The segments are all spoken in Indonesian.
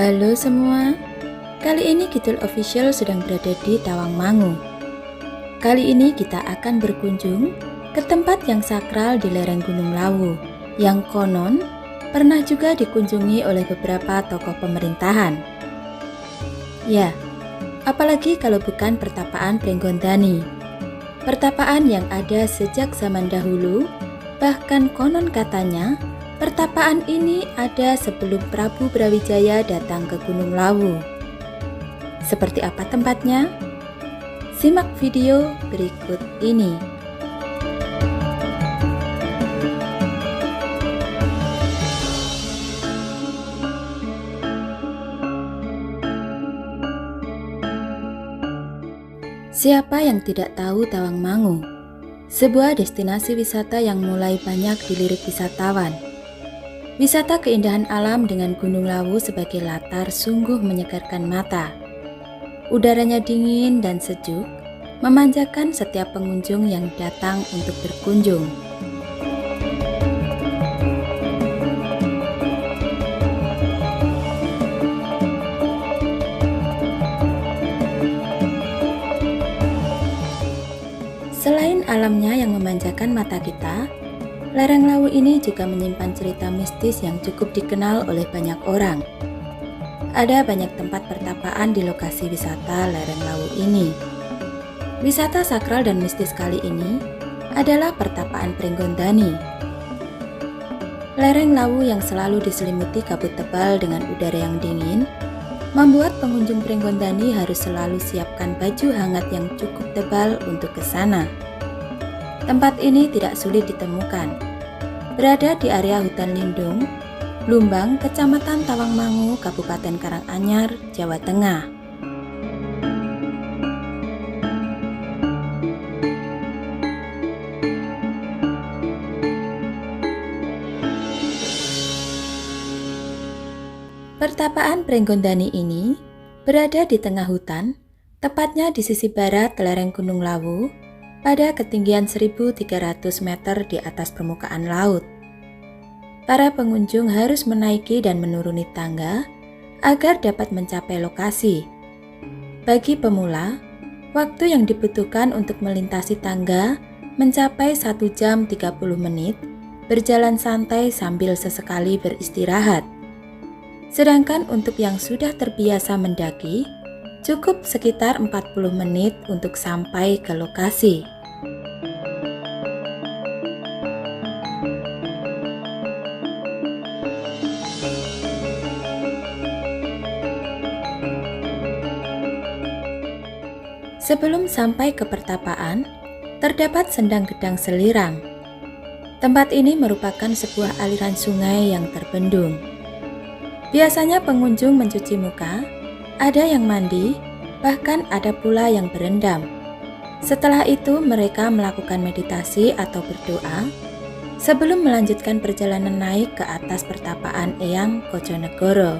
Halo semua, kali ini Kidul Official sedang berada di Tawangmangu. Kali ini kita akan berkunjung ke tempat yang sakral di lereng Gunung Lawu, yang konon pernah juga dikunjungi oleh beberapa tokoh pemerintahan. Ya, apalagi kalau bukan pertapaan Pringgondani. Pertapaan yang ada sejak zaman dahulu, bahkan konon katanya pertapaan ini ada sebelum Prabu Brawijaya datang ke Gunung Lawu. Seperti apa tempatnya? Simak video berikut ini. Siapa yang tidak tahu Tawangmangu? Sebuah destinasi wisata yang mulai banyak dilirik wisatawan. Wisata keindahan alam dengan Gunung Lawu sebagai latar sungguh menyegarkan mata. Udaranya dingin dan sejuk, memanjakan setiap pengunjung yang datang untuk berkunjung. Selain alamnya yang memanjakan mata kita, lereng Lawu ini juga menyimpan cerita mistis yang cukup dikenal oleh banyak orang. Ada banyak tempat pertapaan di lokasi wisata lereng Lawu ini. Wisata sakral dan mistis kali ini adalah pertapaan Pringgondani. Lereng Lawu yang selalu diselimuti kabut tebal dengan udara yang dingin, membuat pengunjung Pringgondani harus selalu siapkan baju hangat yang cukup tebal untuk ke sana. Tempat ini tidak sulit ditemukan. Berada di area hutan lindung, Blumbang, Kecamatan Tawangmangu, Kabupaten Karanganyar, Jawa Tengah. Pertapaan Pringgondani ini berada di tengah hutan, tepatnya di sisi barat lereng Gunung Lawu, pada ketinggian 1.300 meter di atas permukaan laut. Para pengunjung harus menaiki dan menuruni tangga agar dapat mencapai lokasi. Bagi pemula, waktu yang dibutuhkan untuk melintasi tangga mencapai 1 jam 30 menit, berjalan santai sambil sesekali beristirahat. Sedangkan untuk yang sudah terbiasa mendaki, cukup sekitar 40 menit untuk sampai ke lokasi. Sebelum sampai ke pertapaan, terdapat Sendang Gedang Selirang. Tempat ini merupakan sebuah aliran sungai yang terbendung. Biasanya pengunjung mencuci muka, ada yang mandi, bahkan ada pula yang berendam. Setelah itu mereka melakukan meditasi atau berdoa sebelum melanjutkan perjalanan naik ke atas pertapaan Eyang Kojonegoro.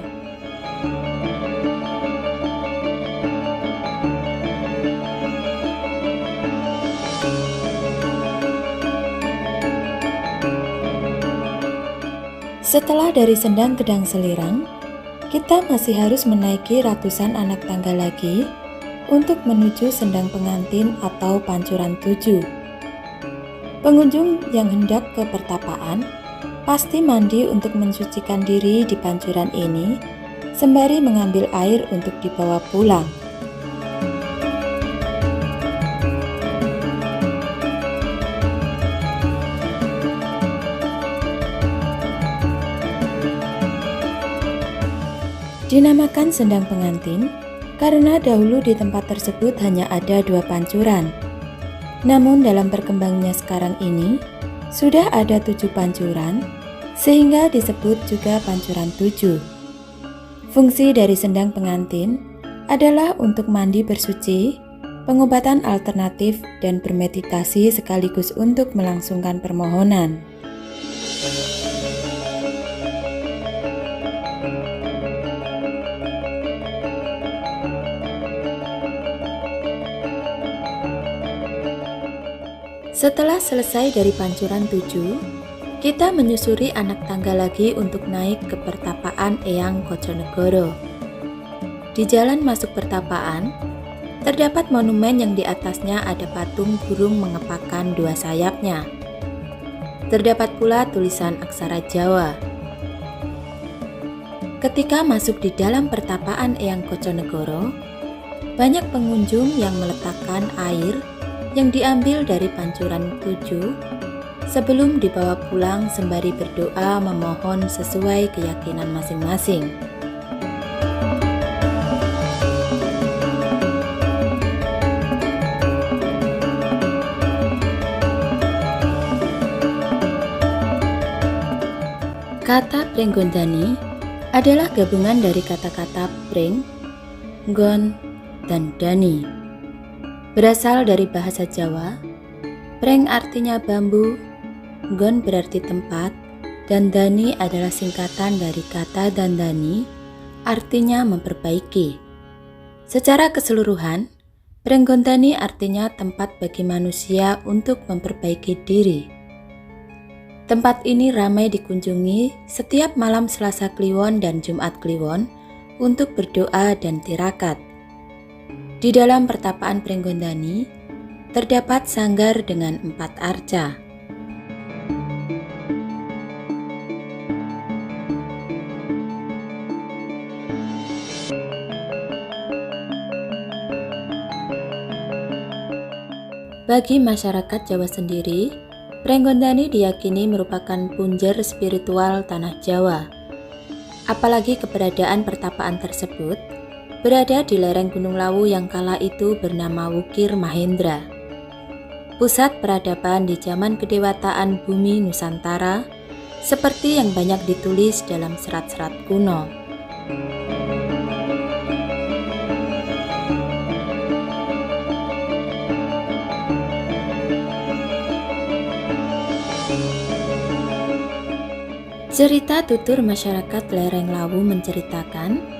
Setelah dari Sendang Gedang Selirang, kita masih harus menaiki ratusan anak tangga lagi untuk menuju Sendang Pengantin atau Pancuran 7. Pengunjung yang hendak ke pertapaan pasti mandi untuk mensucikan diri di pancuran ini, sembari mengambil air untuk dibawa pulang. Dinamakan Sendang Pengantin karena dahulu di tempat tersebut hanya ada 2 pancuran. Namun dalam berkembangnya sekarang ini, Sudah ada 7 pancuran, sehingga disebut juga pancuran 7. Fungsi dari sendang pengantin adalah untuk mandi bersuci, pengobatan alternatif, dan bermeditasi sekaligus untuk melangsungkan permohonan. Setelah selesai dari pancuran 7, kita menyusuri anak tangga lagi untuk naik ke pertapaan Eyang Koconegoro. Di jalan masuk pertapaan, terdapat monumen yang di atasnya ada patung burung mengepakkan 2 sayapnya. Terdapat pula tulisan aksara Jawa. Ketika masuk di dalam pertapaan Eyang Koconegoro, banyak pengunjung yang meletakkan air yang diambil dari pancuran 7 sebelum dibawa pulang sembari berdoa memohon sesuai keyakinan masing-masing. Kata Prenggondani adalah gabungan dari kata-kata preng, nggon, dan dani. Berasal dari bahasa Jawa, preng artinya bambu, nggon berarti tempat, dan dani adalah singkatan dari kata dandani, artinya memperbaiki. Secara keseluruhan, Prenggondani artinya tempat bagi manusia untuk memperbaiki diri. Tempat ini ramai dikunjungi setiap malam Selasa Kliwon dan Jumat Kliwon untuk berdoa dan tirakat. Di dalam pertapaan Prenggondani, terdapat sanggar dengan 4 arca. Bagi masyarakat Jawa sendiri, Prenggondani diyakini merupakan punjer spiritual tanah Jawa. Apalagi keberadaan pertapaan tersebut berada di lereng Gunung Lawu yang kala itu bernama Wukir Mahendra. Pusat peradaban di zaman kedewataan bumi Nusantara, seperti yang banyak ditulis dalam serat-serat kuno. Cerita tutur masyarakat lereng Lawu menceritakan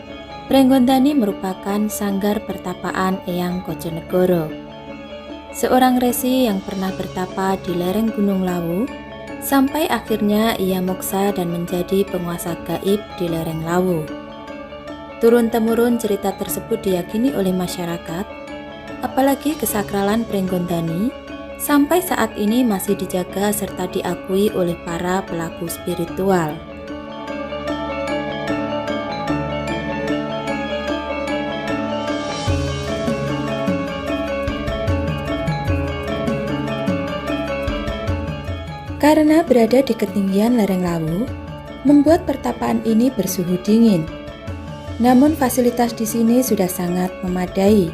Prenggondani merupakan sanggar pertapaan Eyang Koconegoro, seorang resi yang pernah bertapa di lereng Gunung Lawu sampai akhirnya ia moksa dan menjadi penguasa gaib di lereng Lawu. Turun-temurun cerita tersebut diyakini oleh masyarakat, apalagi kesakralan Prenggondani sampai saat ini masih dijaga serta diakui oleh para pelaku spiritual. Karena berada di ketinggian lereng Lawu, membuat pertapaan ini bersuhu dingin. Namun fasilitas di sini sudah sangat memadai.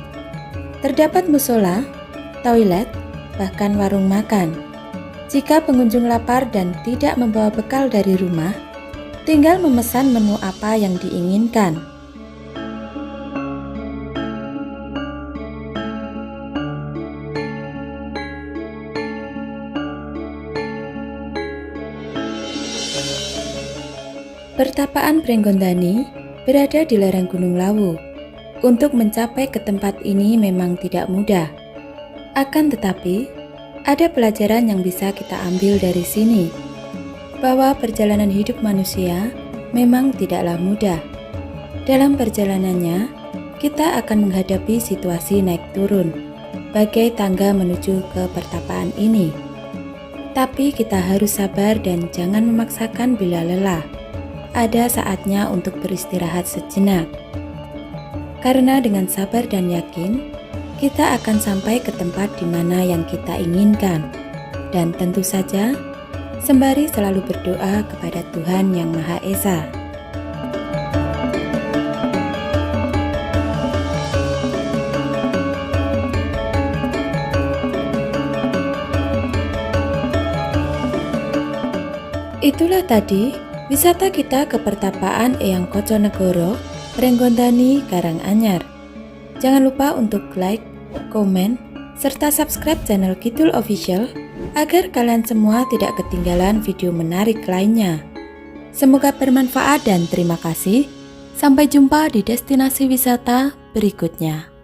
Terdapat musola, toilet, bahkan warung makan. Jika pengunjung lapar dan tidak membawa bekal dari rumah, tinggal memesan menu apa yang diinginkan. Pertapaan Prenggondani berada di lereng Gunung Lawu. Untuk mencapai ke tempat ini memang tidak mudah. Akan tetapi, ada pelajaran yang bisa kita ambil dari sini, bahwa perjalanan hidup manusia memang tidaklah mudah. Dalam perjalanannya, kita akan menghadapi situasi naik turun, bagai tangga menuju ke pertapaan ini. Tapi kita harus sabar dan jangan memaksakan bila lelah. Ada saatnya untuk beristirahat sejenak. Karena dengan sabar dan yakin, kita akan sampai ke tempat di mana yang kita inginkan. Dan tentu saja, sembari selalu berdoa kepada Tuhan Yang Maha Esa. Itulah tadi wisata kita ke Pertapaan Eyang Koconegoro, Prenggondani, Karanganyar. Jangan lupa untuk like, komen, serta subscribe channel Kidul Official agar kalian semua tidak ketinggalan video menarik lainnya. Semoga bermanfaat dan terima kasih. Sampai jumpa di destinasi wisata berikutnya.